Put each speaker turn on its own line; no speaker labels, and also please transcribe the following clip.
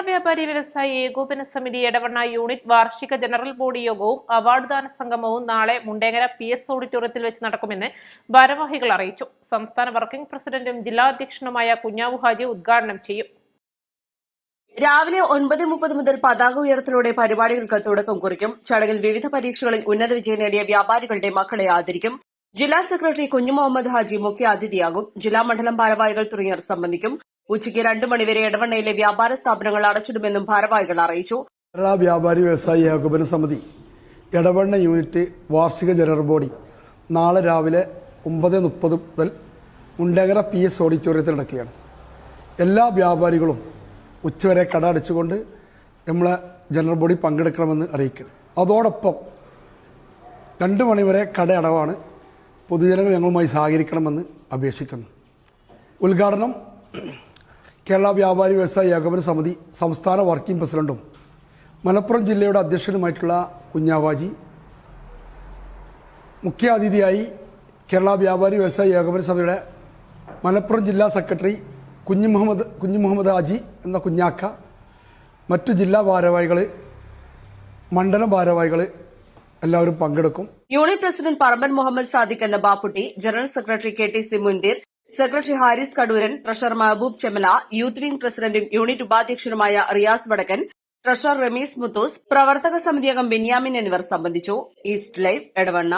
വ്യാപാരി വ്യവസായി ഏകോപന സമിതി എടവണ്ണ യൂണിറ്റ് വാർഷിക ജനറൽ ബോഡി യോഗവും അവാർഡ് ദാന സംഗമവും നാളെ മുണ്ടേങ്ങര PS ഓഡിറ്റോറിയത്തിൽ വെച്ച് നടക്കുമെന്ന് ഭാരവാഹികൾ അറിയിച്ചു. സംസ്ഥാന വർക്കിംഗ് പ്രസിഡന്റും ജില്ലാ അധ്യക്ഷനുമായ കുഞ്ഞാവു ഹാജി ഉദ്ഘാടനം ചെയ്യും.
രാവിലെ 9:30 മുതൽ പതാക ഉയർത്തലോടെ പരിപാടികൾക്ക് തുടക്കം കുറിക്കും. ചടങ്ങിൽ വിവിധ പരീക്ഷകളിൽ ഉന്നത വിജയം നേടിയ വ്യാപാരികളുടെ മക്കളെ ആദരിക്കും. ജില്ലാ സെക്രട്ടറി കുഞ്ഞു മുഹമ്മദ് ഹാജി മുഖ്യ അതിഥിയാകും. ജില്ലാ മണ്ഡലം ഭാരവാഹികൾ തുടങ്ങിയവർ സംബന്ധിക്കും. ഉച്ചയ്ക്ക് 2 മണിവരെ എടവണ്ണയിലെ വ്യാപാര സ്ഥാപനങ്ങൾ അടച്ചിടുമെന്നും ഭാരവാഹികൾ അറിയിച്ചു.
കേരള വ്യാപാരി വ്യവസായി ഏകോപന സമിതി എടവണ്ണ യൂണിറ്റ് വാർഷിക ജനറൽ ബോഡി നാളെ രാവിലെ 9:30 മുതൽ മുണ്ടേങ്ങര PS ഓഡിറ്റോറിയത്തിൽ നടക്കുകയാണ്. എല്ലാ വ്യാപാരികളും ഉച്ചവരെ കട അടച്ചുകൊണ്ട് നമ്മളെ ജനറൽ ബോഡി പങ്കെടുക്കണമെന്ന് അറിയിക്കണം. അതോടൊപ്പം 2 മണിവരെ കട അടവാണ്. പൊതുജനങ്ങൾ ഞങ്ങളുമായി സഹകരിക്കണമെന്ന് അപേക്ഷിക്കുന്നു. ഉദ്ഘാടനം കേരള വ്യാപാരി വ്യവസായി ഏകോപന സമിതി സംസ്ഥാന വർക്കിംഗ് പ്രസിഡന്റും മലപ്പുറം ജില്ലയുടെ അധ്യക്ഷനുമായിട്ടുള്ള കുഞ്ഞാവാജി, മുഖ്യ അതിഥിയായി കേരള വ്യാപാരി വ്യവസായി ഏകോപന സമിതിയുടെ മലപ്പുറം ജില്ലാ സെക്രട്ടറി കുഞ്ഞു മുഹമ്മദ് ഹാജി എന്ന കുഞ്ഞാക്ക, മറ്റു ജില്ലാ ഭാരവാഹികൾ, മണ്ഡലം ഭാരവാഹികൾ എല്ലാവരും പങ്കെടുക്കും.
യൂണിറ്റ് പ്രസിഡന്റ് പറമ്പൻ മുഹമ്മദ് സാദിഖ് എന്ന Bapputty, general secretary KTC Munthir, secretary Haris Kadooran, treasurer Mahboob Chemala, youth wing പ്രസിഡന്റും യൂണിറ്റ് ഉപാധ്യക്ഷനുമായ റിയാസ് വടക്കൻ, ട്രഷറർ റമീസ് മുത്തൂസ്, പ്രവർത്തക സമിതി അംഗം ബെന്യാമിൻ എന്നിവർ സംബന്ധിച്ചു. East live, Edavanna.